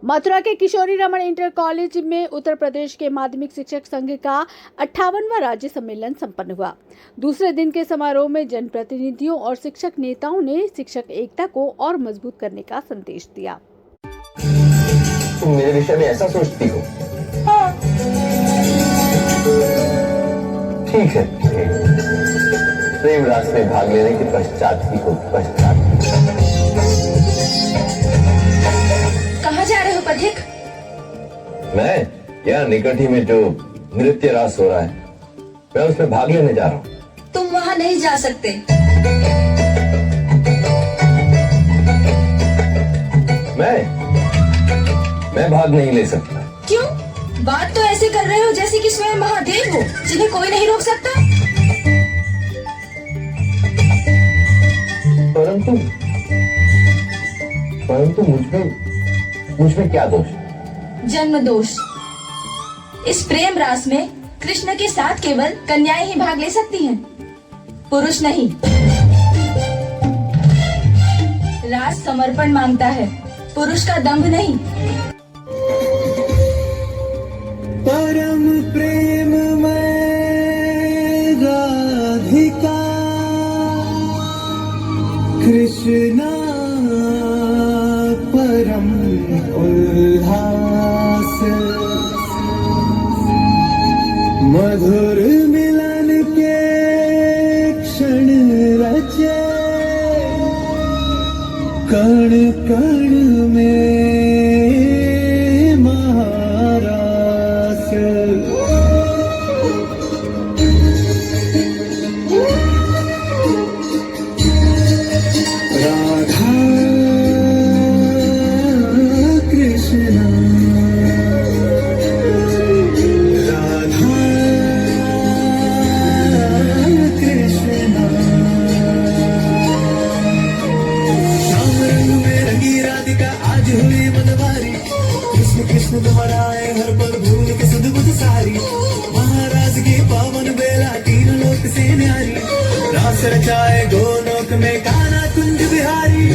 मथुरा के किशोरी Raman inter college में उत्तर प्रदेश के माध्यमिक शिक्षक संघ का 58वां राज्य सम्मेलन संपन्न हुआ। दूसरे दिन के समारोह में जनप्रतिनिधियों और शिक्षक नेताओं ने शिक्षक एकता को और मजबूत करने का संदेश दिया। तुम मेरे विषय में ऐसा सोचती हो? हाँ। ठीक है, प्रेम रास में भाग लेने के पश्चात ही को पश्चात। कहाँ जा रहे हो पथिक? मैं यहाँ निकट ही में जो नृत्य रास हो रहा है, मैं उसमें भाग लेने जा रहा हूँ। तुम वहाँ नहीं जा सकते। मैं भाग नहीं ले सकता। क्यों? बात तो ऐसे कर रहे हो जैसे कि स्वयं महादेव हो, जिन्हें कोई नहीं रोक सकता। परंतु मुझमें क्या दोष? जन्म दोष। इस प्रेम रास में कृष्ण के साथ केवल कन्याएं ही भाग ले सकती हैं, पुरुष नहीं। रास समर्पण मांगता है, पुरुष का दंभ नहीं। परम प्रेम में राधिका कृष्णा परम उल्लास, मधुर मिलन के क्षण रचे कण कण में महारास। राधा कृष्णा, राधा कृष्णा, श्याम रंग में रंगी राधिका आज हुई मनवारी। कृष्ण कृष्ण दोहराए हर पल भूल के सुध बुध सारी। महाराज की पावन बेला तीन लोक से न्यारी। रास रचाए गोलोक में कान्हा कुंज बिहारी।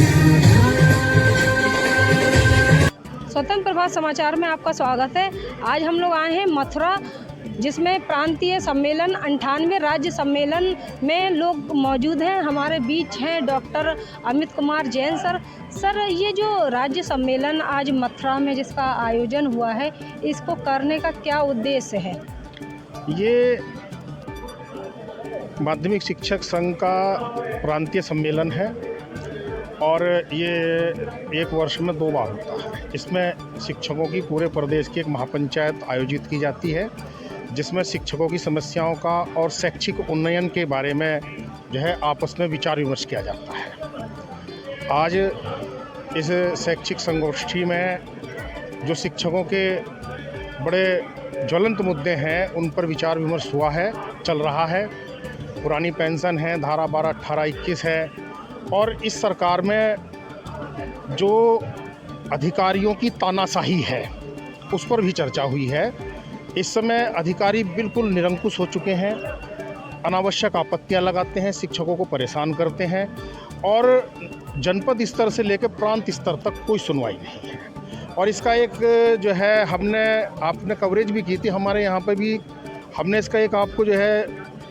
स्वतंत्र प्रभात समाचार में आपका स्वागत है। आज हम लोग आए हैं मथुरा, जिसमें प्रांतीय सम्मेलन 98वें राज्य सम्मेलन में लोग मौजूद हैं। हमारे बीच हैं doctor Amit Kumar Jain sir. Sir, ये जो राज्य सम्मेलन आज मथुरा में जिसका आयोजन हुआ है, इसको करने का क्या उद्देश्य है? ये माध्यमिक शिक्षक संघ का प्रांतीय सम्मेलन है और ये एक वर्ष में 2 बार होता है। इसमें शिक्षकों की पूरे प्रदेश की एक महापंचायत आयोजित की जाती है, जिसमें शिक्षकों की समस्याओं का और शैक्षिक उन्नयन के बारे में जो है आपस में विचार विमर्श किया जाता है। आज इस शैक्षिक संगोष्ठी में जो शिक्षकों के बड़े ज्वलंत मुद्दे हैं उन पर विचार विमर्श हुआ है, चल रहा है। पुरानी पेंशन है, धारा 12, 18, 21 है, और इस सरकार में जो अधिकारियों की तानाशाही है उस पर भी चर्चा हुई है। इस समय अधिकारी बिल्कुल निरंकुश हो चुके हैं, अनावश्यक आपत्तियां लगाते हैं, शिक्षकों को परेशान करते हैं और जनपद स्तर से लेकर प्रांत स्तर तक कोई सुनवाई नहीं है। और इसका एक जो है आपने कवरेज भी की थी, हमारे यहाँ पर भी हमने इसका एक आपको जो है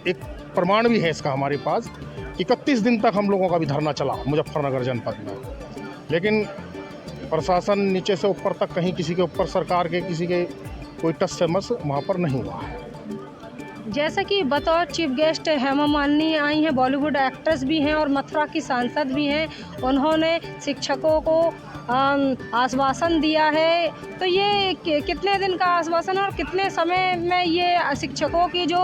एक प्रमाण भी है इसका हमारे पास। 31 दिन तक हम लोगों का भी धरना चला मुजफ्फरनगर जनपद में, लेकिन प्रशासन नीचे से ऊपर तक कहीं किसी के ऊपर सरकार के किसी के कोई टस से मस वहाँ पर नहीं हुआ है। जैसा कि बतौर चीफ गेस्ट हेमा मालिनी आई हैं, बॉलीवुड एक्ट्रेस भी हैं और मथुरा की सांसद भी हैं। उन्होंने शिक्षकों को आश्वासन दिया है, तो ये कितने दिन का आश्वासन और कितने समय में ये शिक्षकों की जो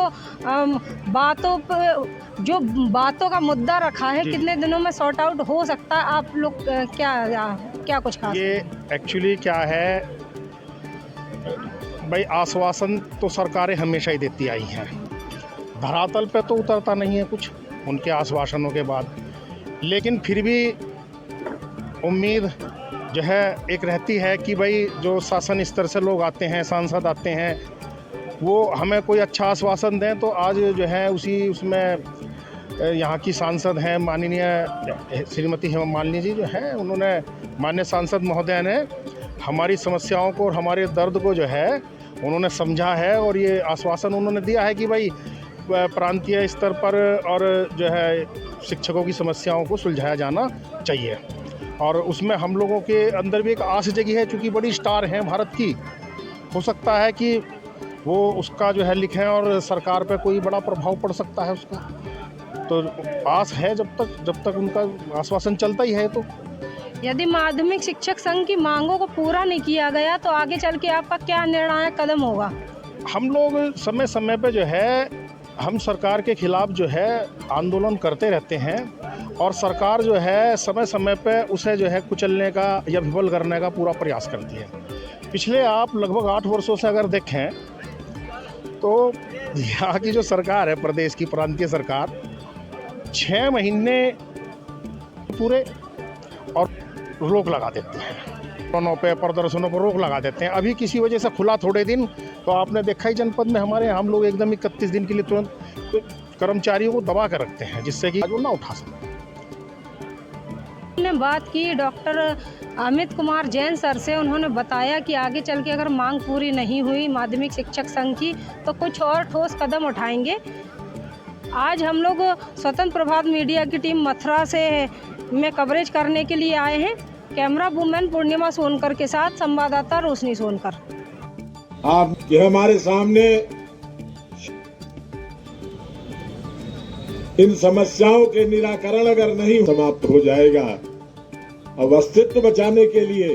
बातों का मुद्दा रखा है, कितने दिनों में सॉर्ट आउट हो सकता है? आप लोग क्या कुछ खास? ये एक्चुअली क्या है भाई, आश्वासन तो सरकारें हमेशा ही देती आई हैं, धरातल पे तो उतरता नहीं है कुछ उनके आश्वासनों के बाद। लेकिन फिर भी उम्मीद जो है एक रहती है कि भाई जो शासन स्तर से लोग आते हैं, सांसद आते हैं, वो हमें कोई अच्छा आश्वासन दें। तो आज जो है उसमें यहाँ की सांसद हैं माननीय श्रीमती हेमा मालिनी जी जो हैं, उन्होंने माननीय सांसद महोदय ने हमारी समस्याओं को और हमारे दर्द को जो है उन्होंने समझा है, और ये आश्वासन उन्होंने दिया है कि भाई प्रांतीय स्तर पर और जो है शिक्षकों की समस्याओं को सुलझाया जाना चाहिए। और उसमें हम लोगों के अंदर भी एक आस जगी है, चूँकि बड़ी स्टार हैं भारत की, हो सकता है कि वो उसका जो है लिखें और सरकार पे कोई बड़ा प्रभाव पड़ सकता है उसका। तो आस है जब तक उनका आश्वासन चलता ही है। तो यदि माध्यमिक शिक्षक संघ की मांगों को पूरा नहीं किया गया तो आगे चल के आपका क्या निर्णायक कदम होगा? हम लोग समय समय पे जो है हम सरकार के खिलाफ जो है आंदोलन करते रहते हैं, और सरकार जो है समय समय पे उसे जो है कुचलने का या विफल करने का पूरा प्रयास करती है। पिछले आप लगभग 8 वर्षों से अगर देखें तो यहाँ की जो सरकार है, प्रदेश की प्रांतीय सरकार, 6 महीने पूरे और रोक लगा देते हैं, आंदोलनों पे, प्रदर्शनों पर रोक लगा देते हैं। अभी किसी वजह से खुला थोड़े दिन, तो आपने देखा ही जनपद में हमारे हम लोग एकदम 31 दिन के लिए तुरंत कर्मचारियों को दबा कर रखते हैं, जिससे कि वो ना उठा सकें। हमने बात की डॉक्टर अमित कुमार जैन सर से, उन्होंने बताया कि आगे चल के अगर मांग पूरी नहीं हुई माध्यमिक शिक्षक संघ की तो कुछ और ठोस कदम उठाएंगे। आज हम लोग स्वतंत्र प्रभात मीडिया की टीम मथुरा से में कवरेज करने के लिए आए हैं। कैमरा वुमेन पूर्णिमा सोनकर के साथ संवाददाता रोशनी सोनकर। आप ये हमारे सामने इन समस्याओं के निराकरण अगर नहीं समाप्त हो जाएगा, अब अस्तित्व बचाने के लिए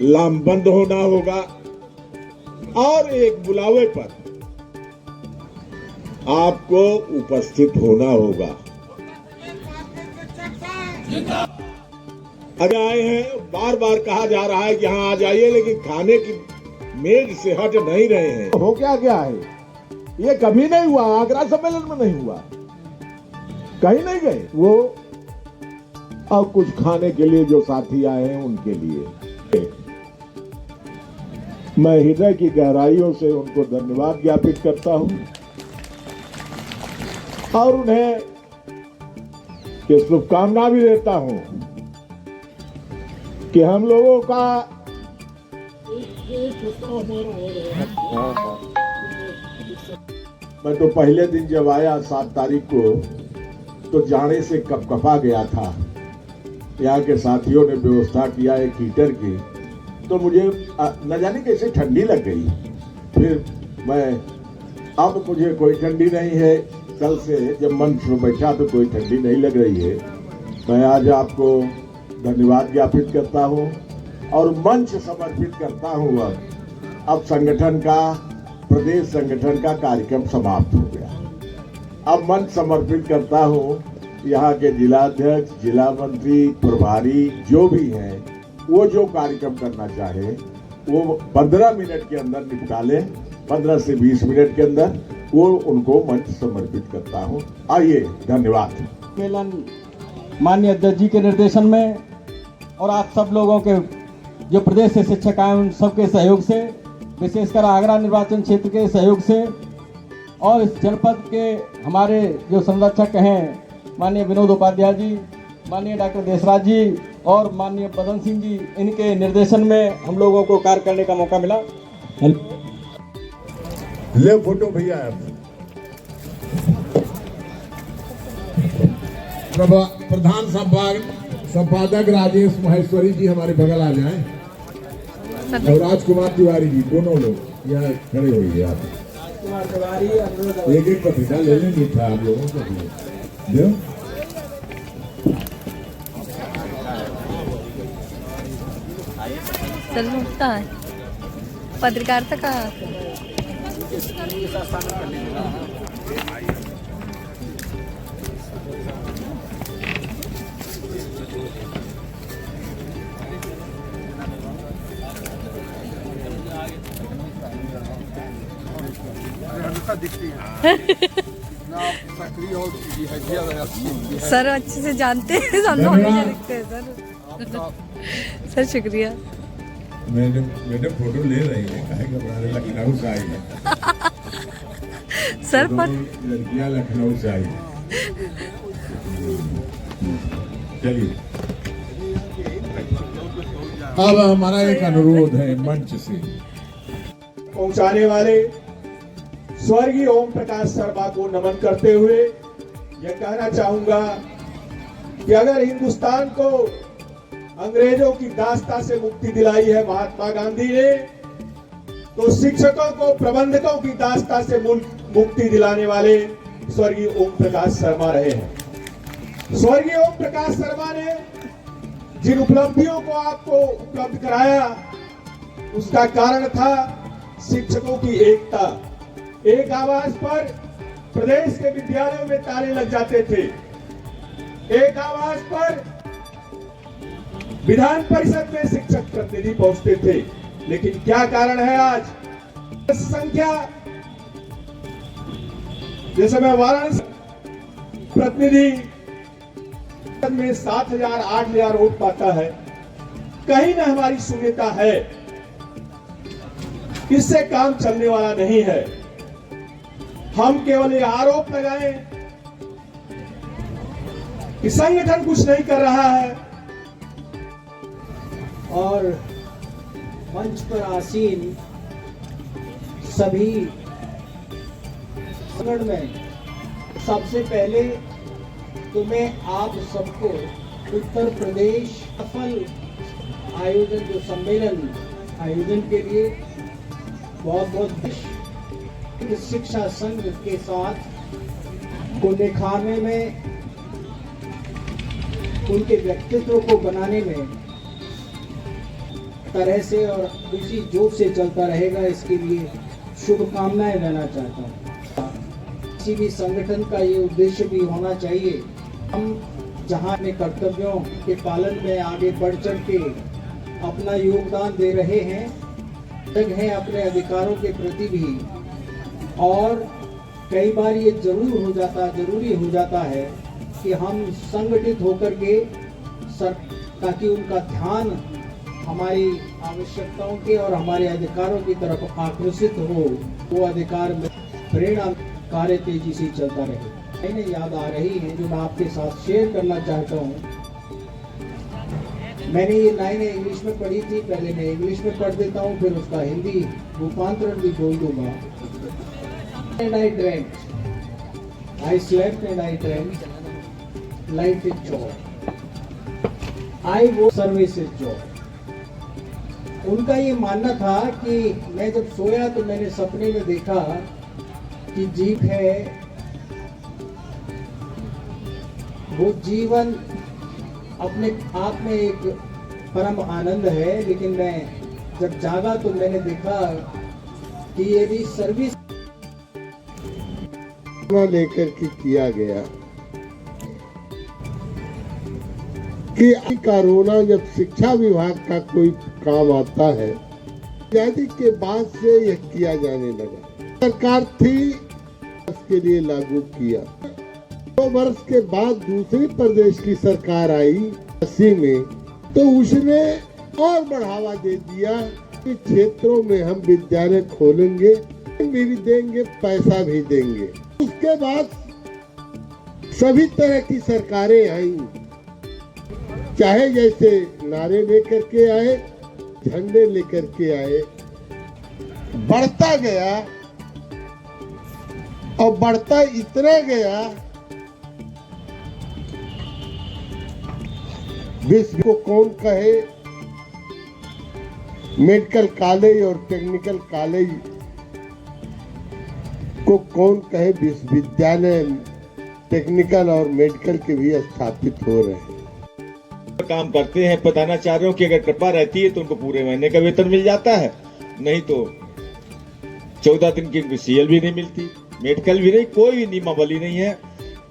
लामबंद होना होगा और एक बुलावे पर आपको उपस्थित होना होगा। अगर आए हैं, बार बार कहा जा रहा है कि हाँ आ जाइए, लेकिन खाने की मेज से हट नहीं रहे हैं। हो क्या गया है? ये कभी नहीं हुआ, आगरा सम्मेलन में नहीं हुआ, कहीं नहीं गए वो। अब कुछ खाने के लिए जो साथी आए हैं उनके लिए मैं हृदय की गहराइयों से उनको धन्यवाद ज्ञापित करता हूं और उन्हें ये शुभकामना भी देता हूं कि हम लोगों का मैं तो पहले दिन जब आया 7 तारीख को तो जाने से कपकपा गया था। यहाँ के साथियों ने व्यवस्था किया एक हीटर की, तो मुझे न जाने कैसे ठंडी लग गई। फिर अब मुझे कोई ठंडी नहीं है, कल से जब मंच में बैठा तो कोई ठंडी नहीं लग रही है। मैं आज आपको धन्यवाद ज्ञापित करता हूँ और मंच समर्पित करता हूँ। अब संगठन का, प्रदेश संगठन का कार्यक्रम समाप्त हो गया। अब मंच समर्पित करता हूँ यहाँ के जिलाध्यक्ष, जिला मंत्री, प्रभारी जो भी हैं, वो जो कार्यक्रम करना चाहे वो 15 मिनट के अंदर निपटा लें। 15 से 20 मिनट के अंदर वो उनको मंच समर्पित करता हूँ। आइए, धन्यवाद। सम्मेलन माननीय अध्यक्ष जी के निर्देशन में और आप सब लोगों के जो प्रदेश से शिक्षक आए उन सबके सहयोग से, विशेषकर आगरा निर्वाचन क्षेत्र के सहयोग से और इस जनपद के हमारे जो संरक्षक हैं माननीय विनोद उपाध्याय जी, माननीय डॉक्टर देशराज जी और माननीय बदन सिंह जी, इनके निर्देशन में हम लोगों को कार्य करने का मौका मिला। ले फोटो भैया। प्रधान संपादक राजेश महेश्वरी जी हमारे बगल आ जाएं और राजकुमार तिवारी जी, दोनों लोग यहाँ खड़े हुए। आप एक पत्रिका ले लेनी था आप लोगों को। पत्रकारिता का सर अच्छे से जानते हैं, हम लोग हमेशा लिखते हैं सर। सर शुक्रिया। मैंने फोटो ले रही है, काहे घबराने, लखनऊ से आई है सर। पर लड़कियां लखनऊ से आई है। चलिए अब हमारा एक अनुरोध है मंच से पहुंचाने वाले स्वर्गीय ओम प्रकाश शर्मा को नमन करते हुए यह कहना चाहूंगा कि अगर हिंदुस्तान को अंग्रेजों की दास्ता से मुक्ति दिलाई है महात्मा गांधी ने, तो शिक्षकों को प्रबंधकों की दास्ता से मुक्ति दिलाने वाले स्वर्गीय ओम प्रकाश शर्मा रहे हैं। स्वर्गीय ओम प्रकाश शर्मा ने जिन उपलब्धियों को आपको उपलब्ध कराया, उसका कारण था शिक्षकों की एकता। एक आवाज पर प्रदेश के विद्यालयों में ताले लग जाते थे, एक आवाज पर विधान परिषद में शिक्षक प्रतिनिधि पहुंचते थे। लेकिन क्या कारण है आज? संख्या जैसे मैं वाराणसी प्रतिनिधि में 7,000 8,000 वोट पाता है, कहीं ना हमारी शून्यता है। इससे काम चलने वाला नहीं है। हम केवल ये आरोप लगाएं कि संगठन कुछ नहीं कर रहा है, और मंच पर आसीन सभी संगठन में सबसे पहले तो मैं आप सबको उत्तर प्रदेश सफल आयोजन जो सम्मेलन आयोजन के लिए बहुत बहुत शिक्षा संघ के साथ को निखारने में, उनके व्यक्तित्व को बनाने में तरह से और उसी जोश से चलता रहेगा, इसके लिए शुभकामनाएं देना चाहता हूँ। किसी भी संगठन का ये उद्देश्य भी होना चाहिए, हम जहाँ अपने कर्तव्यों के पालन में आगे बढ़ चढ़ के अपना योगदान दे रहे हैं, है अपने अधिकारों के प्रति भी, और कई बार ये जरूरी हो जाता है कि हम संगठित होकर के ताकि उनका ध्यान हमारी आवश्यकताओं के और हमारे अधिकारों की तरफ आकर्षित हो, वो अधिकार में प्रेरणा कार्य तेजी से चलता रहे। मैंने याद आ रही है जो मैं आपके साथ शेयर करना चाहता हूँ। मैंने ये लाइनें इंग्लिश में पढ़ी थी, पहले मैं इंग्लिश में पढ़ देता हूँ, फिर उसका हिंदी रूपांतरण भी बोल दूंगा। And I dreamt, I slept and I dreamt, life is joy, I was service is joy। उनका ये मानना था कि मैं जब सोया तो मैंने सपने में देखा कि जीव है, वो जीवन अपने आप में एक परम आनंद है, लेकिन मैं जब जागा तो मैंने देखा कि ये भी सर्विस लेकर के किया गया कि कोरोना जब शिक्षा विभाग का कोई काम आता है, आजादी के बाद से यह किया जाने लगा। सरकार थी उसके लिए लागू किया। 2 वर्ष के बाद दूसरी प्रदेश की सरकार आई 80 में, तो उसने और बढ़ावा दे दिया कि क्षेत्रों में हम विद्यालय खोलेंगे, भी देंगे, पैसा भी देंगे। उसके बाद सभी तरह की सरकारें आई, चाहे जैसे नारे लेकर के आए, झंडे लेकर के आए, बढ़ता गया और बढ़ता इतना गया, विश्व को कौन कहे, मेडिकल कॉलेज और टेक्निकल कॉलेज को कौन कहे, विश्वविद्यालय टेक्निकल और मेडिकल के भी स्थापित हो रहे हैं। काम करते हैं, प्रधानाचार्यों की अगर कृपा रहती है तो उनको पूरे महीने का वेतन मिल जाता है, नहीं तो 14 दिन की सीएल भी नहीं मिलती, मेडिकल भी नहीं, कोई भी नियमावली नहीं है।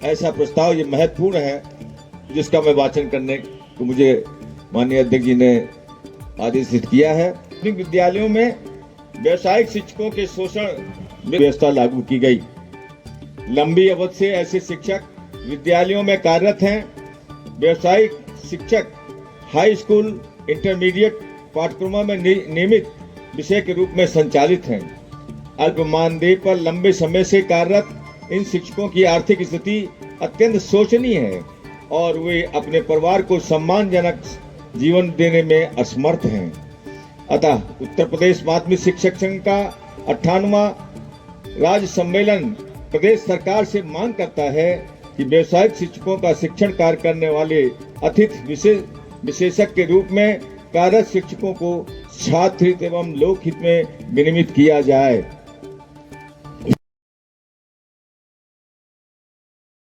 ऐसा प्रस्ताव ये महत्वपूर्ण है जिसका मैं वाचन करने को मुझे माननीय अध्यक्ष जी ने आदेशित किया है। विद्यालयों में व्यवसायिक शिक्षकों के शोषण व्यवस्था लागू की गई। लंबी अवधि से ऐसे शिक्षक विद्यालयों में कार्यरत हैं। व्यवसायिक शिक्षक हाई स्कूल इंटरमीडिएट पाठ्यक्रमों में नियमित विषय के रूप में संचालित हैं। अल्प मानदेय पर लंबे समय से कार्यरत इन शिक्षकों की आर्थिक स्थिति अत्यंत शोचनीय है और वे अपने परिवार को सम्मानजनक जीवन देने में असमर्थ हैं। अतः उत्तर प्रदेश माध्यमिक शिक्षक संघ का 98वां राज्य सम्मेलन प्रदेश सरकार से मांग करता है कि व्यावसायिक शिक्षकों का शिक्षण कार्य करने वाले अतिथि विशेषज्ञ के रूप में कार्यरत शिक्षकों को छात्र हित एवं लोक हित में विनियमित किया जाए।